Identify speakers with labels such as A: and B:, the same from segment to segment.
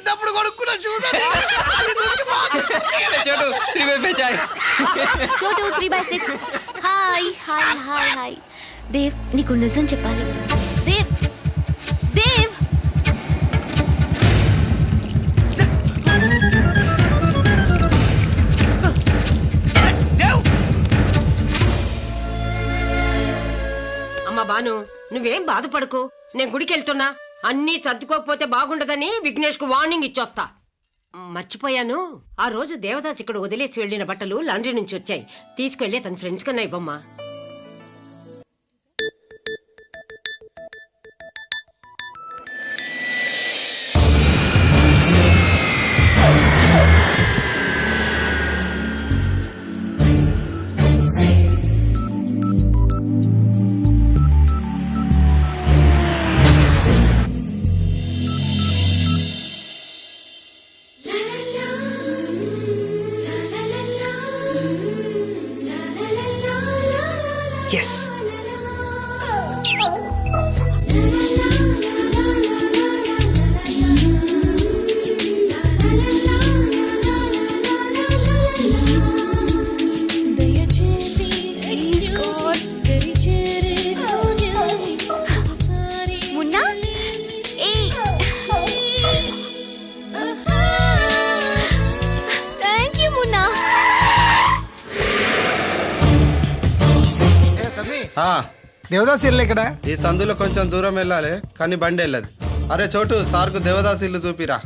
A: చిన్నప్పుడు కొనుక్కున్న షూస్
B: చోటు 3/5 చాయ్.
C: చోటు 3/6. Hi hi hi hi. Dev నీకు నిజం చెప్పాలి. దేవ్ దేవ్
D: అమ్మా బాను, నువ్వేం బాధపడకు. నేను గుడికి వెళ్తున్నా. అన్నీ సర్దుకోకపోతే బాగుండదని విఘ్నేష్ కు వార్నింగ్ ఇచ్చొస్తా. మర్చిపోయాను, ఆ రోజు దేవదాస్ ఇక్కడ వదిలేసి వెళ్లిన బట్టలు లాండ్రీ నుంచి వచ్చాయి. తీసుకెళ్లి తన ఫ్రెండ్స్ కన్నా ఇవ్వమ్మా.
B: Yes.
C: Munna thank you Munna.
A: Devdas ఇల్లు ఇక్కడ.
E: ఈ సందులో కొంచెం దూరం వెళ్ళాలి, కానీ బండి వెళ్ళదు. అరే చోటు, సార్కు దేవదాస్ ఇల్లు చూపిరా.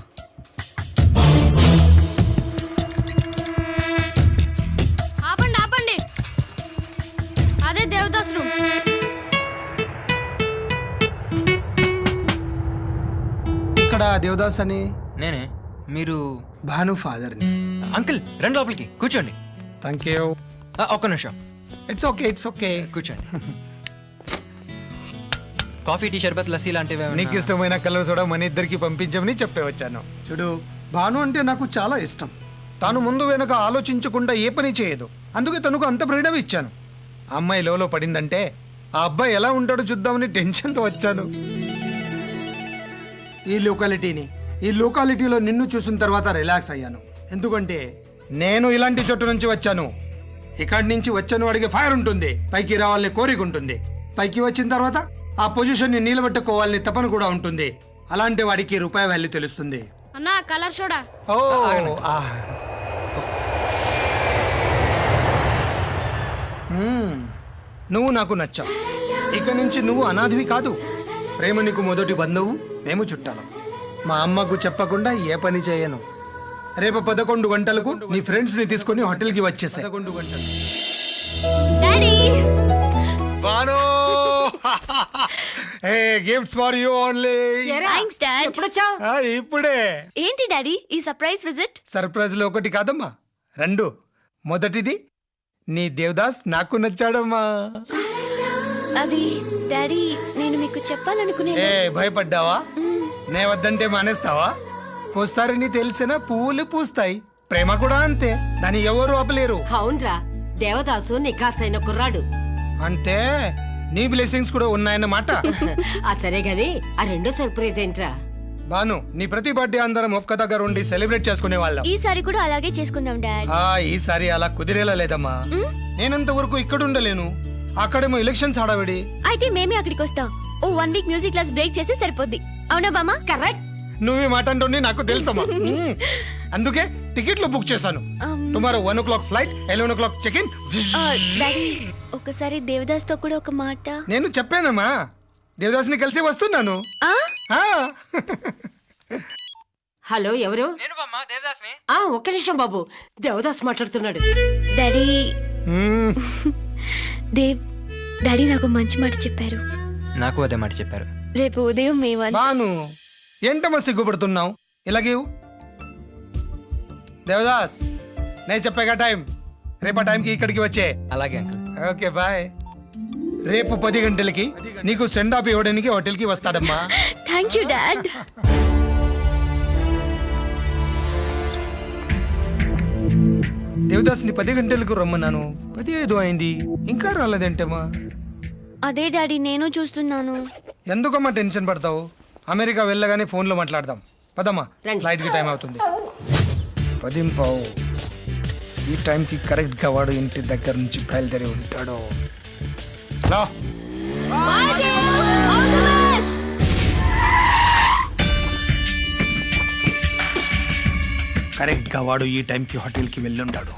C: ఆపండి ఆపండి, అదే దేవదాస్ రూమ్.
A: ఇక్కడ దేవదాస్ అని
B: నేనే. మీరు
A: భాను ఫాదర్ని.
B: అంకుల్ రండి లోపలికి కూర్చోండి.
A: Thank you.
B: ఒక్క నిమిషం.
A: It's okay it's okay.
B: కూర్చోండి. కాఫీ, టీ, షర్బత్, లస్సీ లాంటివి
A: నీకు ఇష్టమైన కలర్ సోడా మన ఇద్దరికి పంపించమని చెప్పే వచ్చాను. చూడు, భాను అంటే నాకు చాలా ఇష్టం. తాను ముందు వెనక ఆలోచించకుండా ఏ పని చేయదు. అందుకే తనకు అంత ఫ్రీడమ్ ఇచ్చాను. ఆ అమ్మాయి లోలో పడిందంటే ఆ అబ్బాయి ఎలా ఉంటాడో చూద్దామని టెన్షన్తో వచ్చాను. ఈ లొకాలిటీలో నిన్ను చూసిన తర్వాత రిలాక్స్ అయ్యాను. ఎందుకంటే నేను ఇలాంటి చోటు నుంచి వచ్చాను. ఇక్కడి నుంచి వచ్చాను అడిగే ఫైర్ ఉంటుంది, పైకి రావాలని కోరిక ఉంటుంది. పైకి వచ్చిన తర్వాత ఆ పొజిషన్ ని నిలబెట్టుకోవాలని తపన కూడా ఉంటుంది. అలాంటి వాడికి రూపాయి వాల్యూ తెలుస్తుంది.
C: అన్నా కలర్ సోడా.
A: ఓ నువ్వు నాకు నచ్చావు. ఇక నుంచి నువ్వు అనాథవి కాదు. ప్రేమ నీకు మొదటి బంధువు, మేము చుట్టాలం. మా అమ్మకు చెప్పకుండా ఏ పని చేయను. రేపు 11 గంటలకు నీ ఫ్రెండ్స్ ని తీసుకుని హోటల్ కి వచ్చేసా. 11 గంటలు.
C: Daddy
A: gifts for you only.
C: Thanks dad.
D: ఎప్పుడొచ్చావు?
A: ఇప్పుడే.
C: ఏంటి డాడీ ఈ సర్ప్రైజ్ విజిట్?
A: సర్ప్రైజ్ లో ఒకటి కాదమ్మా, 2. మొదటిది, నీ దేవదాస్ నాకు నచ్చాడమ్మా.
C: అది డాడీ నేను మీకు చెప్పాలనుకునే.
A: భయపడ్డావా? నే వద్దంటే మానేస్తావా? కోస్తారని తెలిసిన పువ్వులు పూస్తాయి. ప్రేమ కూడా అంతే, దాన్ని ఎవరు ఆపలేరు.
D: అవునరా, దేవదాసు నికాసైన కుర్రాడు.
A: అంటే నీ బ్లెస్సింగ్స్ కూడా ఉన్నాయన్నమాట.
D: ఆ సరే గాని ఆ రెండో సర్ప్రైజ్ ఏంట్రా?
A: బాను, నీ ప్రతి బర్త్డే అందరం ఒక్క దగ్గర ఉండి సెలబ్రేట్ చేసుకునే వాళ్ళం.
C: ఈసారి కూడా అలాగే చేసుకుందాం డాడ్.
A: ఈసారి అలా కుదిరేలా లేదమ్మా. నేనంత వరకు ఇక్కడ ఉండలేను. అక్కడేమో ఎలక్షన్స్ హడావిడి.
C: అయితే మేమే అక్కడికి వస్తాం. 1 వీక్ మ్యూజిక్ క్లాస్ బ్రేక్ చేసి సరిపోద్ది. అవునా బామ్మ?
D: కరెక్ట్.
A: నువ్వే మాట అంటుంది నాకు తెలుసమ్మా. అందుకే టికెట్లు బుక్ చేశాను. Tomorrow 1 o'clock flight, 11 o'clock check in.
C: Daddy ఒకసారి దేవదాస్ తో కూడా ఒక మాట.
A: నేను చెప్పానమ్మా, దేవదాస్ ని కలిసి వస్తున్నాను.
D: హలో, ఎవరు?
B: నేను బామ్మ దేవదాస్ని.
D: ఒక్క నిమిషం బాబు, దేవదాస్ మాట్లాడుతున్నాడు.
C: డాడీ దేవ్ డాడీ నాకు మంచి మాట చెప్పారు.
B: నాకు అదే మాట చెప్పారు.
C: రేపు ఉదయం మేము
A: బాను, ఏంటమ్మా సిగ్గుపడుతున్నావు? ఇలాగే దేవదాస్, నేను చెప్పాగా టైం. రేపు ఆ టైంకి ఇక్కడికి వచ్చే.
B: అలాగే అంకుల్.
A: Okay bye. రేపు 10 గంటలకి నీకు సెండ్ ఆఫ్ ఇవ్వడానికి హోటల్కి వస్తాడమ్మా.
C: Thank you dad.
A: దేవదాస్ని 10 గంటలకు రమ్మన్నాను. 15 అయింది, ఇంకా రాలేదంటమ్మా.
C: అదే డాడీ నేను చూస్తున్నాను.
A: ఎందుకమ్మా టెన్షన్ పడతావు? అమెరికా వెళ్ళగానే ఫోన్లో మాట్లాడదాం. పదమ్మా,
D: రండి.
A: ఫ్లైట్ కి టైం అవుతుంది. 10:15 ఈ టైంకి కరెక్ట్ గా వాడు ఇంటి దగ్గర నుంచి బయలుదేరి ఉంటాడు. హలో, కరెక్ట్ గా వాడు ఈ టైంకి హోటల్ కి వెళ్ళి ఉంటాడు.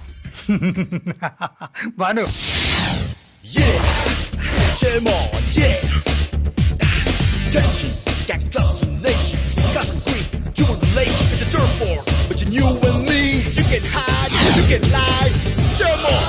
A: Banu
F: Yeah, shame on, yeah. Tension, gang clubs and nations. Got some grief, jubilation. It's a turf war, but you and me. You can hide, you can lie. Shame on.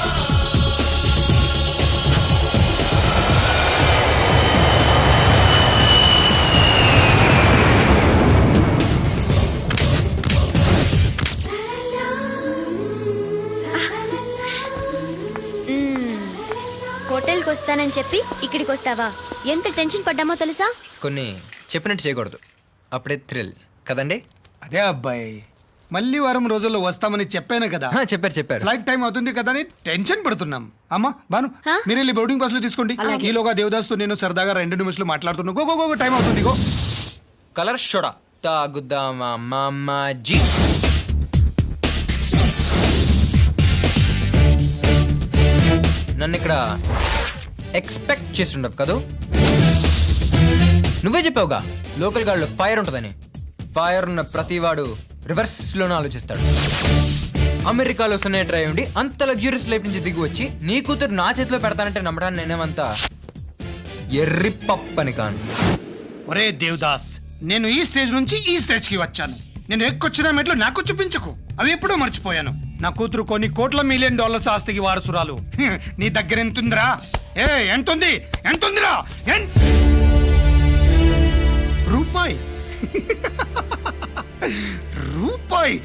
C: హోటల్కి వస్తానని చెప్పి ఇక్కడికి వస్తావా? ఎంత టెన్షన్ పడ్డామో తెలుసా?
B: కొన్ని చెప్పినట్టు చేయకూడదు, అప్పుడే థ్రిల్ కదండి.
A: అదే అబ్బాయి, మళ్ళీ వారం రోజుల్లో వస్తామని చెప్పాను కదా.
B: చెప్పారు.
A: ఫ్లైట్ టైం అవుతుంది కదా అని టెన్షన్ పడుతున్నాం. అమ్మా బాను,
C: హా?
A: మీరు వెళ్ళి బోర్డింగ్ పాస్లు తీసుకోండి. ఈలోగా దేవదాస్తో నేను సరదాగా 2 నిమిషాలు మాట్లాడుతున్నా. గో గో గో, టైం అవుతుంది. గో.
B: కలర్ షోడా తాగుదామా మామాజీ. నన్ను ఇక్కడ ఎక్స్పెక్ట్ చేసి ఉండవు కదూ. నువ్వే చెప్పావుగా లోకల్ గాడిలో ఫైర్ ఉంటుందని. ఫైర్ ఉన్న ప్రతివాడు రివర్స్లోనే ఆలోచిస్తాడు. అమెరికాలో సొనేటర్ అయి ఉండి అంత లగ్జూరియస్ లైఫ్ నుంచి దిగి వచ్చి నీ కూతురు నా చేతిలో పెడతానంటే నమ్మడానికి నేనేమంతా ఎర్రి పప్పని కాను.
A: ఒరే దేవదాస్, నేను ఈ స్టేజ్ నుంచి ఈ స్టేజ్ కి వచ్చాను. నేను ఎక్కొచ్చిన మెట్లు నాకు చూపించకు, అవి ఎప్పుడూ మర్చిపోయాను. నా కూతురు కొన్ని కోట్ల $1 మిలియన్ ఆస్తికి వారసురాలు. నీ దగ్గర ఎంతుందిరా? ఎంతుంది? ఎంతుందిరా? రూపాయి. రూపాయి.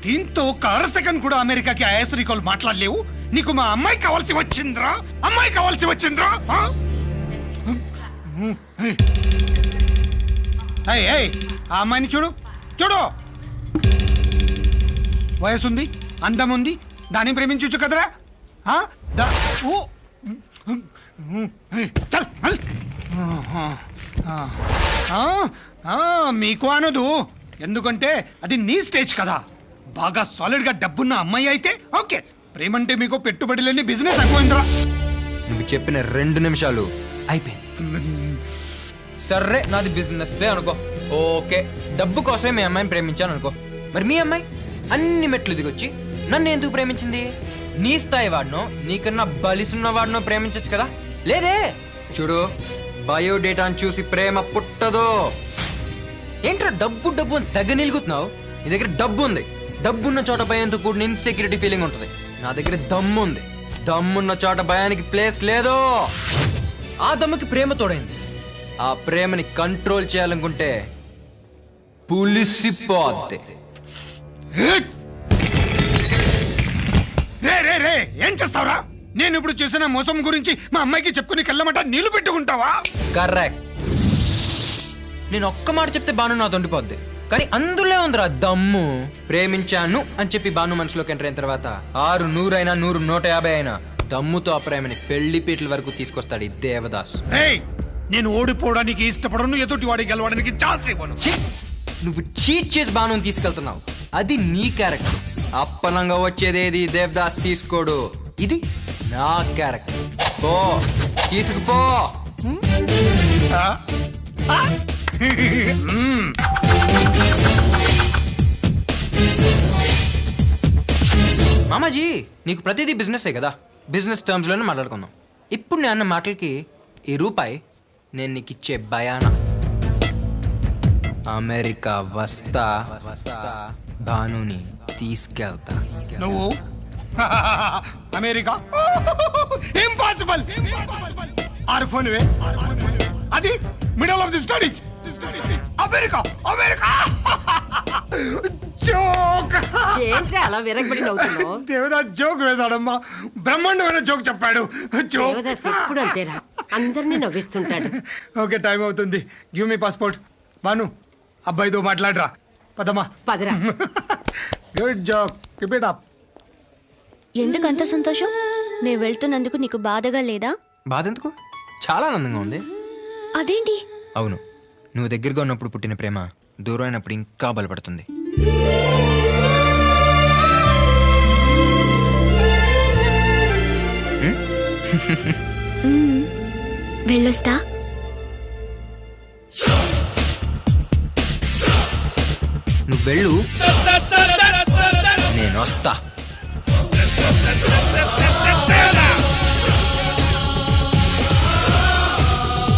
A: దీంతో ఒక అరసెకండ్ కూడా అమెరికాకి ఐఎస్డి కాల్ మాట్లాడలేవు. నీకు మా అమ్మాయి కావాల్సి వచ్చిందిరా? అమ్మాయి కావాల్సి వచ్చిందిరా? ఆ అమ్మాయిని చూడు, చూడు. వయసుంది, అందం ఉంది, దాన్ని ప్రేమించు కదరా. చల్ మీకు అనదు, ఎందుకంటే అది నీ స్టేజ్ కదా. బాగా సాలిడ్ గా డబ్బున్న అమ్మాయి అయితే ఓకే. ప్రేమంటే మీకు పెట్టుబడి లేని బిజినెస్ అయిపోయిందిరా.
B: నువ్వు చెప్పిన 2 నిమిషాలు అయిపోయింది. సర్రే, నాది బిజినెస్ అనుకో. ఓకే, డబ్బు కోసమే మీ అమ్మాయిని ప్రేమించాను అనుకో. మరి మీ అమ్మాయి అన్ని మెట్లు దిగొచ్చి నన్ను ఎందుకు ప్రేమించింది? నీ స్థాయి వాడినో నీకన్నా బలిసున్న వాడినో ప్రేమించచ్చు కదా. లేదే, చూడు, బయోడేటాను చూసి ప్రేమ పుట్టదు. ఏంట్రా డబ్బు డబ్బు అని తెగ నిలుగుతున్నావు? నీ దగ్గర డబ్బు ఉంది, డబ్బున్న చోట భయంతో కూడిన ఇన్సెక్యూరిటీ ఫీలింగ్ ఉంటుంది. నా దగ్గర దమ్ము ఉంది, దమ్మున్న చోట భయానికి ప్లేస్ లేదు. ఆ దమ్ముకి ప్రేమ తోడైంది. ఆ ప్రేమని కంట్రోల్ చేయాలనుకుంటే పులిసిపోద్ది.
A: ఏం చేస్తావురా? నేను ఇప్పుడు చేసిన మోసం గురించి మా అమ్మాయికి చెప్పుకుని కళ్ళమట నీళ్లు పెట్టుకుంటావా?
B: కరెక్ట్. నేను ఒక్క మాట చెప్తే బాను నా తొండిపోద్ది, కానీ అందులో ఉందిరా దమ్ము. ప్రేమించాను అని చెప్పి బాను మనసులోకి ఎంటర్ అయిన తర్వాత 6, 100 అయినా 100, 150 అయినా దమ్ముతో ఆ ప్రేమని పెళ్లి పీటల వరకు తీసుకొస్తాడు ఈ దేవదాస్.
A: నేను ఓడిపోవడానికి ఇష్టపడను, ఎదుటి వాడికి గెలవడానికి ఛాన్స్ ఇవ్వను.
B: నువ్వు చీట్ చేసి బాను తీసుకెళ్తున్నావు, అది నీ క్యారెక్టర్. అప్పనంగా వచ్చేదేది దేవదాస్ తీసుకోడు, ఇది నా క్యారెక్టర్. పో, తీసుకుపో. మామాజీ, నీకు ప్రతిదీ బిజినెస్సే కదా, బిజినెస్ టర్మ్స్ లోనే మాట్లాడుకుందాం. ఇప్పుడు నేను అన్న మాటలకి ఈ రూపాయి నేను నీకు ఇచ్చే బయానా. అమెరికా వస్తా, భానుని తీసుకెళ్తా.
A: నువ్వు అమెరికా? ఇంపాసిబుల్. ఆర్ఫోన్వే, అది middle of the studies. America, America. Joke.
D: ఏంట్రా అలా విరగబడి నవ్వుతున్నావు?
A: దేవదాస్ జోక్ వేశాడమ్మా, బ్రహ్మాండమైన జోక్ చెప్పాడు. జోక్.
D: దేవదాస్ ఎప్పుడు అంతేరా, అందరినీ నవ్విస్తుంటాడు.
A: ఓకే, టైం అవుతుంది. Give me passport. బాను, అబ్బాయితో మాట్లాడరా. పదమ్మా.
D: పదరా.
A: Good joke, keep it up.
C: ఎందుకు అంత సంతోషం? నేను వెళ్తున్నందుకు నీకు బాధగా లేదా?
B: బాధ ఎందుకు? చాలా ఆనందంగా ఉంది.
C: అదేంటి?
B: అవును, నువ్వు దగ్గరగా ఉన్నప్పుడు పుట్టిన ప్రేమ దూరం అయినప్పుడు ఇంకా బలపడుతుంది.
C: వెళ్ళొస్తా.
B: నువ్వు వెళ్ళు, నేను వస్తా.